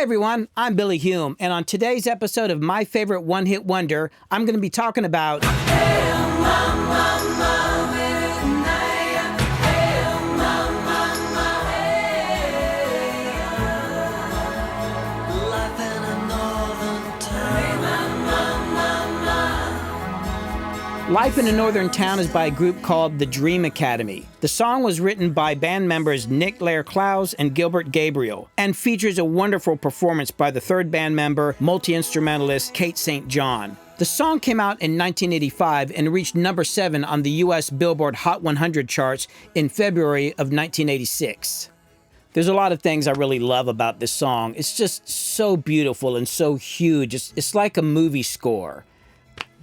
everyone, I'm Billy Hume, and on today's episode of My Favorite One-Hit Wonder, I'm going to be talking about Life in a Northern Town is by a group called the Dream Academy. The song was written by band members Nick Laird-Clowes and Gilbert Gabriel, and features a wonderful performance by the third band member, multi-instrumentalist Kate St. John. The song came out in 1985 and reached number 7 on the U.S. Billboard Hot 100 charts in February of 1986. There's a lot of things I really love about this song. It's just so beautiful and so huge. It's like a movie score.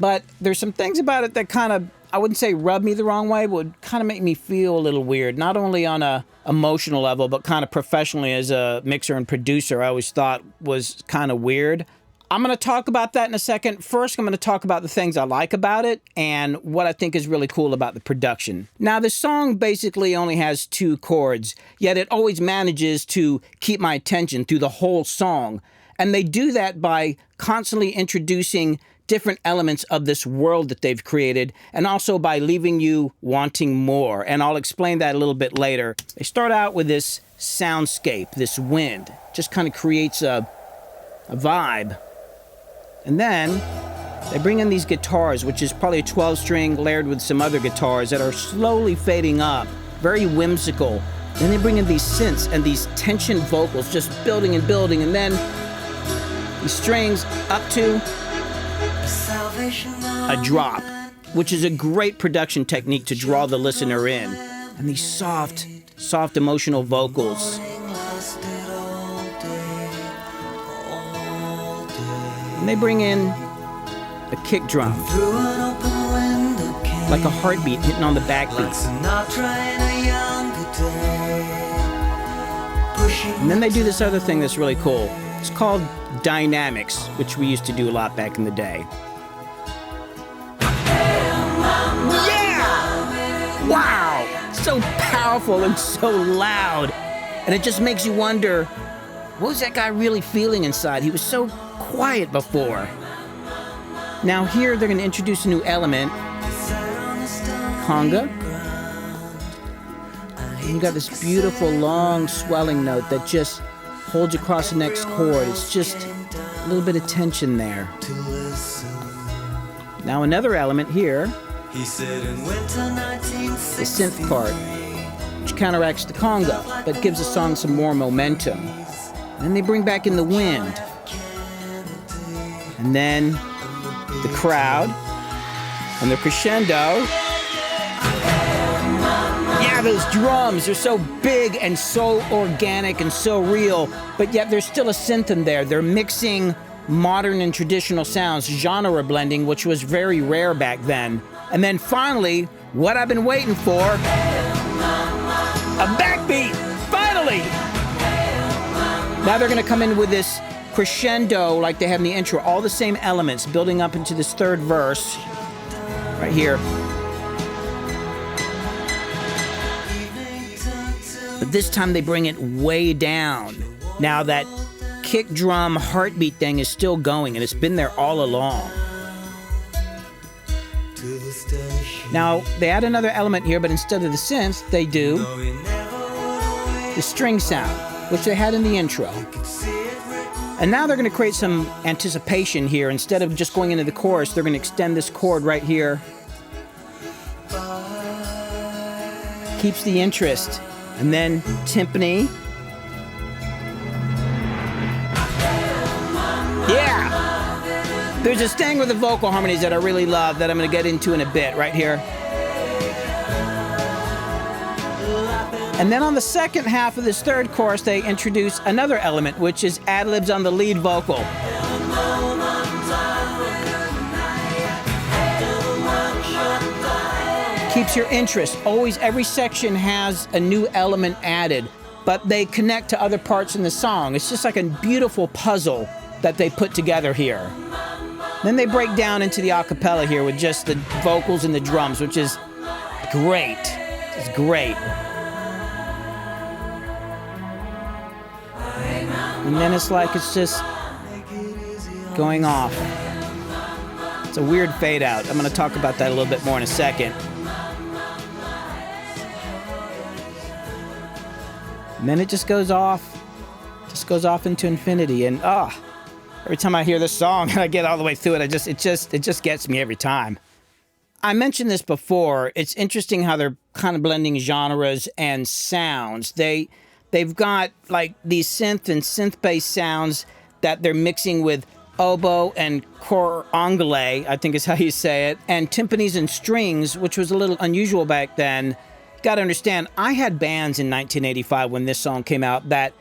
But there's some things about it that kind of, I wouldn't say rub me the wrong way, but would kind of make me feel a little weird. Not only on a emotional level, but kind of professionally as a mixer and producer, I always thought was kind of weird. I'm going to talk about that in a second. First, I'm going to talk about the things I like about it and what I think is really cool about the production. Now, the song basically only has 2 chords, yet it always manages to keep my attention through the whole song. And they do that by constantly introducing different elements of this world that they've created, and also by leaving you wanting more. And I'll explain that a little bit later. They start out with this soundscape, this wind, just kind of creates a vibe. And then they bring in these guitars, which is probably a 12-string layered with some other guitars that are slowly fading up, very whimsical. Then they bring in these synths and these tension vocals just building and building, and then these strings up to a drop, which is a great production technique to draw the listener in. And these soft emotional vocals. And they bring in a kick drum, like a heartbeat hitting on the backbeat. And then they do this other thing that's really cool. It's called dynamics, which we used to do a lot back in the day. Yeah! Wow! So powerful and so loud. And it just makes you wonder, what was that guy really feeling inside? He was so quiet before. Now here they're going to introduce a new element, conga. And you got this beautiful long swelling note that just holds across the next chord. It's just a little bit of tension there. Now another element here, the synth part, which counteracts the conga, but gives the song some more momentum. Then they bring back in the wind. And then the crowd, and the crescendo. Yeah, those drums are so big and so organic and so real, but yet there's still a synth in there. They're mixing modern and traditional sounds, genre blending, which was very rare back then. And then finally, what I've been waiting for, a backbeat, finally! Now they're gonna come in with this crescendo like they have in the intro, all the same elements building up into this third verse, right here. But this time they bring it way down. Now that kick drum heartbeat thing is still going, and it's been there all along. Now they add another element here, but instead of the synths, they do the string sound, which they had in the intro. And now they're going to create some anticipation here. Instead of just going into the chorus, they're going to extend this chord right here. Keeps the interest. And then timpani. Yeah! There's this thing with the vocal harmonies that I really love that I'm going to get into in a bit, right here. And then on the second half of this third chorus, they introduce another element, which is ad-libs on the lead vocal. Keeps your interest. Always, every section has a new element added, but they connect to other parts in the song. It's just like a beautiful puzzle that they put together here. Then they break down into the a cappella here with just the vocals and the drums, which is great. It's great. And then it's like it's just going off. It's a weird fade out. I'm going to talk about that a little bit more in a second. And then it just goes off into infinity. And every time I hear this song and I get all the way through it, it just gets me every time. I mentioned this before. It's interesting how they're kind of blending genres and sounds. They've got like these synth and synth-based sounds that they're mixing with oboe and cor anglais, I think is how you say it, and timpanis and strings, which was a little unusual back then. Got to understand, I had bands in 1985 when this song came out that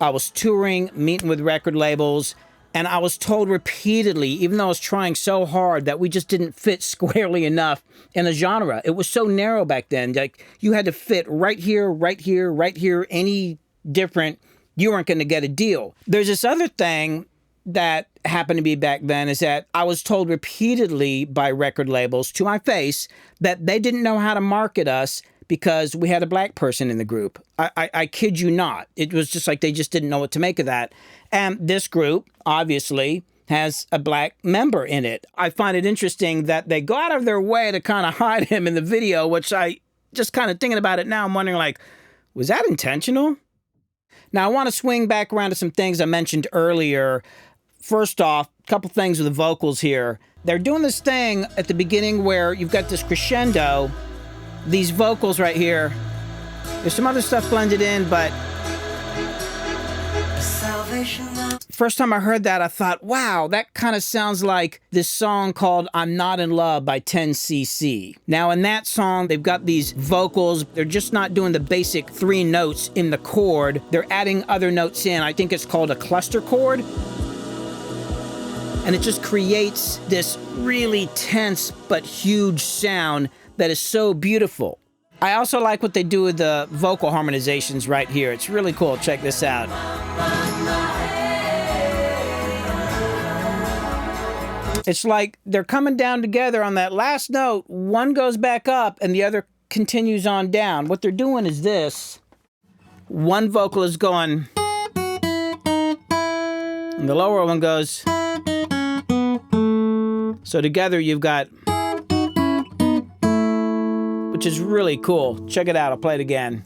I was touring, meeting with record labels, and I was told repeatedly, even though I was trying so hard, that we just didn't fit squarely enough in a genre. It was so narrow back then. Like, you had to fit right here, right here, right here. Any different, you weren't going to get a deal. There's this other thing that happened to be back then, is that I was told repeatedly by record labels to my face that they didn't know how to market us because we had a black person in the group. I kid you not. It was just like they just didn't know what to make of that. And this group, obviously, has a black member in it. I find it interesting that they go out of their way to kind of hide him in the video, which I just kind of thinking about it now, I'm wondering, like, was that intentional? Now, I want to swing back around to some things I mentioned earlier. First off, a couple things with the vocals here. They're doing this thing at the beginning where you've got this crescendo, these vocals right here. There's some other stuff blended in, but first time I heard that, I thought, wow, that kind of sounds like this song called I'm Not in Love by 10cc. Now, in that song, they've got these vocals. They're just not doing the basic 3 notes in the chord. They're adding other notes in. I think it's called a cluster chord. And it just creates this really tense but huge sound that is so beautiful. I also like what they do with the vocal harmonizations right here. It's really cool. Check this out. It's like they're coming down together on that last note. One goes back up and the other continues on down. What they're doing is this. One vocal is going, and the lower one goes. So together you've got, which is really cool. Check it out. I'll play it again.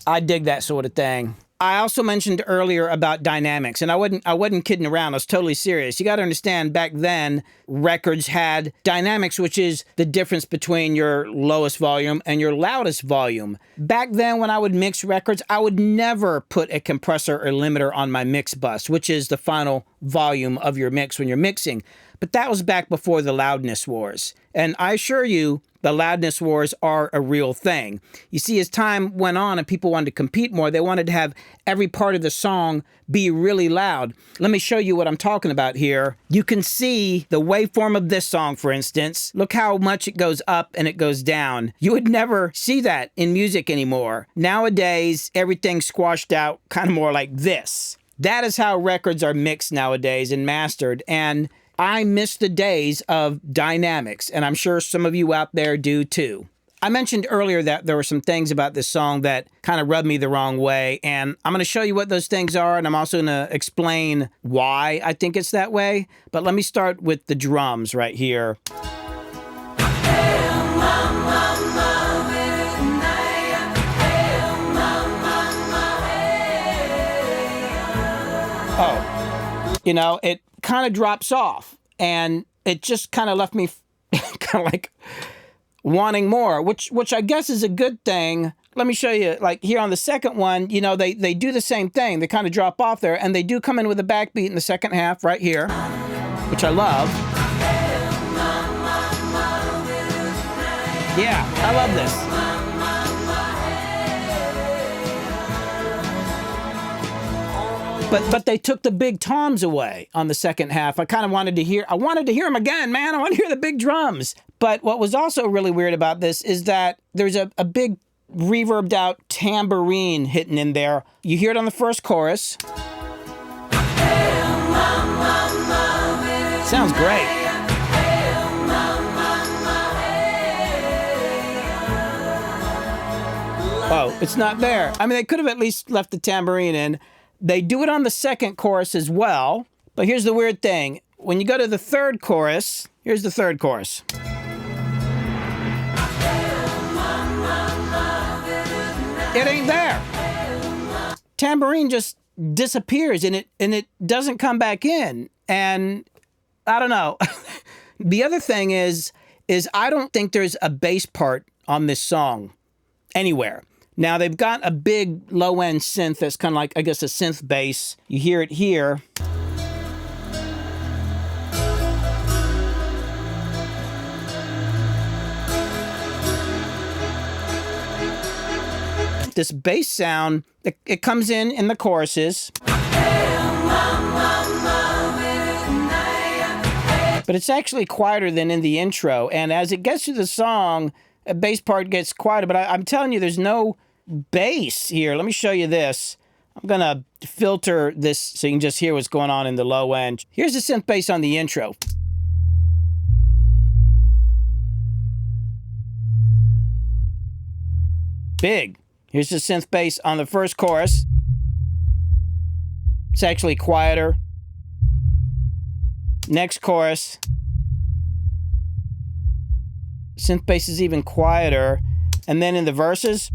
I dig that sort of thing. I also mentioned earlier about dynamics, and I wasn't kidding around. I was totally serious. You got to understand, back then, records had dynamics, which is the difference between your lowest volume and your loudest volume. Back then, when I would mix records, I would never put a compressor or limiter on my mix bus, which is the final volume of your mix when you're mixing. But that was back before the loudness wars. And I assure you, the loudness wars are a real thing. You see, as time went on and people wanted to compete more, they wanted to have every part of the song be really loud. Let me show you what I'm talking about here. You can see the waveform of this song, for instance. Look how much it goes up and it goes down. You would never see that in music anymore. Nowadays, everything's squashed out kind of more like this. That is how records are mixed nowadays and mastered. And I miss the days of dynamics, and I'm sure some of you out there do too. I mentioned earlier that there were some things about this song that kind of rubbed me the wrong way, and I'm going to show you what those things are, and I'm also going to explain why I think it's that way. But let me start with the drums right here. Oh, you know, it kind of drops off, and it just kind of left me kind of like wanting more, which I guess is a good thing. Let me show you, like here on the second one, you know, they do the same thing. They kind of drop off there, and they do come in with a backbeat in the second half right here, which I love. Yeah, I love this. But they took the big toms away on the second half. I kind of wanted to hear them again, man. I want to hear the big drums. But what was also really weird about this is that there's a big reverbed out tambourine hitting in there. You hear it on the first chorus. Sounds great. Oh, it's not there. I mean, they could have at least left the tambourine in. They do it on the second chorus as well. But here's the weird thing. When you go to the third chorus, here's the third chorus. It ain't there. Tambourine just disappears and it doesn't come back in. And I don't know. The other thing is I don't think there's a bass part on this song anywhere. Now they've got a big low-end synth that's kind of like, I guess, a synth bass. You hear it here. This bass sound, it comes in the choruses. But it's actually quieter than in the intro. And as it gets to the song, a bass part gets quieter. But I'm telling you, there's no bass here. Let me show you this. I'm going to filter this so you can just hear what's going on in the low end. Here's the synth bass on the intro. Big. Here's the synth bass on the first chorus. It's actually quieter. Next chorus. Synth bass is even quieter. And then in the verses,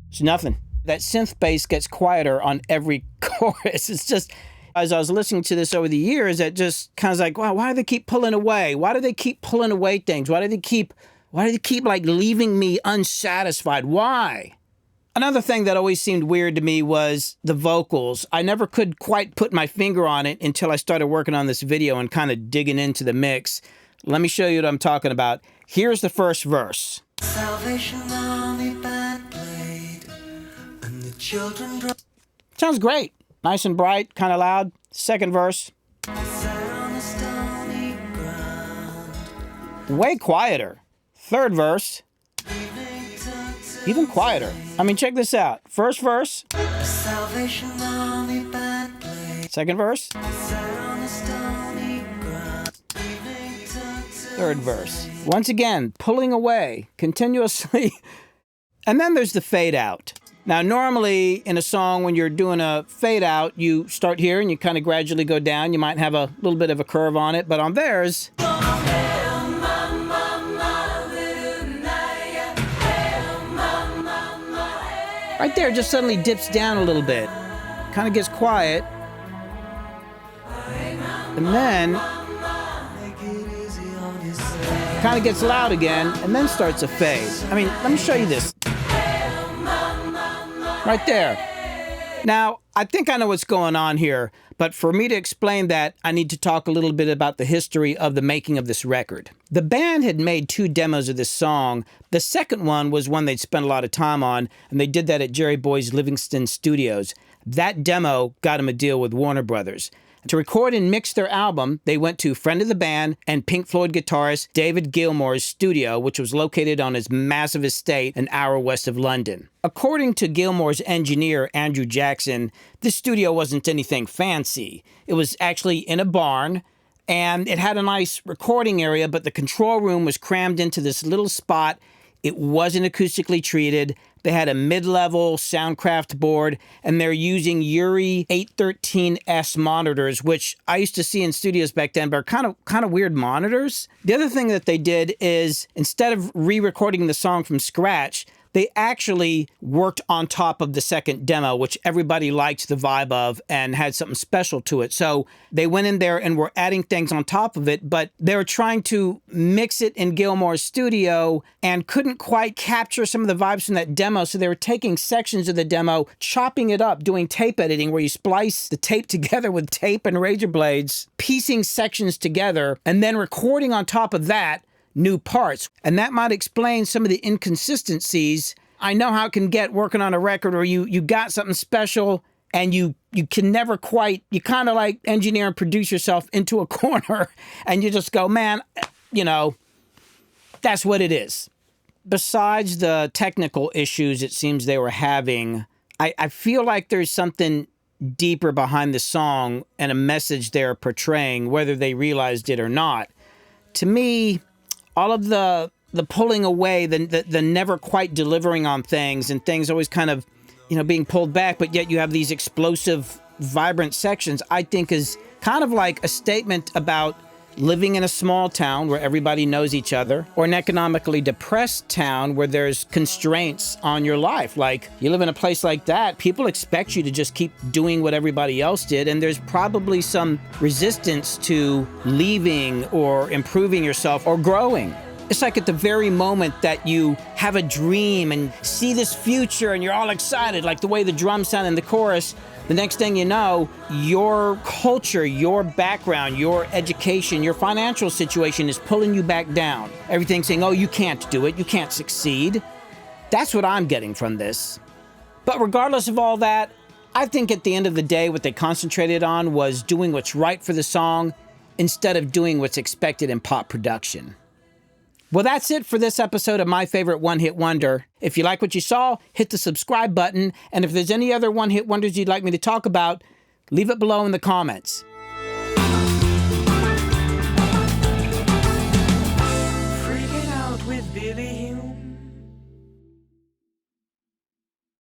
it's nothing. That synth bass gets quieter on every chorus. It's just, as I was listening to this over the years, it just kind of like, wow, why do they keep pulling away? Why do they keep pulling away things? Why do they keep like leaving me unsatisfied? Why? Another thing that always seemed weird to me was the vocals. I never could quite put my finger on it until I started working on this video and kind of digging into the mix. Let me show you what I'm talking about. Here's the first verse. Salvation Army band played, and the children sounds great. Nice and bright, kind of loud. Second verse. Way quieter. Third verse, even quieter. I mean, check this out. First verse. Second verse. Third verse. Once again, pulling away continuously. And then there's the fade out. Now, normally in a song, when you're doing a fade out, you start here and you kind of gradually go down. You might have a little bit of a curve on it, but on theirs, right there, just suddenly dips down a little bit. Kind of gets quiet. And then kind of gets loud again, and then starts a fade. I mean, let me show you this. Right there. Now, I think I know what's going on here, but for me to explain that, I need to talk a little bit about the history of the making of this record. The band had made 2 demos of this song. The second one was one they'd spent a lot of time on, and they did that at Jerry Boy's Livingston Studios. That demo got them a deal with Warner Brothers. To record and mix their album, they went to friend of the band and Pink Floyd guitarist David Gilmour's studio, which was located on his massive estate an hour west of London. According to Gilmour's engineer, Andrew Jackson, this studio wasn't anything fancy. It was actually in a barn, and it had a nice recording area, but the control room was crammed into this little spot. It wasn't acoustically treated. They had a mid-level Soundcraft board, and they're using Uri 813S monitors, which I used to see in studios back then, but are kind of weird monitors. The other thing that they did is, instead of re-recording the song from scratch, they actually worked on top of the second demo, which everybody liked the vibe of and had something special to it. So they went in there and were adding things on top of it, but they were trying to mix it in Gilmour's studio and couldn't quite capture some of the vibes from that demo. So they were taking sections of the demo, chopping it up, doing tape editing where you splice the tape together with tape and razor blades, piecing sections together, and then recording on top of that new parts. And that might explain some of the inconsistencies. I know how it can get working on a record where you got something special and you can never quite, you kind of like engineer and produce yourself into a corner and you just go, man, you know, that's what it is. Besides the technical issues it seems they were having, I feel like there's something deeper behind the song and a message they're portraying, whether they realized it or not. To me, all of the the pulling away, the never quite delivering on things, and things always kind of, being pulled back, but yet you have these explosive, vibrant sections, I think is kind of like a statement about living in a small town where everybody knows each other, or an economically depressed town where there's constraints on your life. Like, you live in a place like that, people expect you to just keep doing what everybody else did, and there's probably some resistance to leaving or improving yourself or growing. It's like at the very moment that you have a dream and see this future and you're all excited, like the way the drums sound in the chorus, the next thing you know, your culture, your background, your education, your financial situation is pulling you back down. Everything's saying, oh, you can't do it, you can't succeed. That's what I'm getting from this. But regardless of all that, I think at the end of the day, what they concentrated on was doing what's right for the song instead of doing what's expected in pop production. Well, that's it for this episode of My Favorite One Hit Wonder. If you like what you saw, hit the subscribe button. And if there's any other one hit wonders you'd like me to talk about, leave it below in the comments. Freaking out with Billy Hume.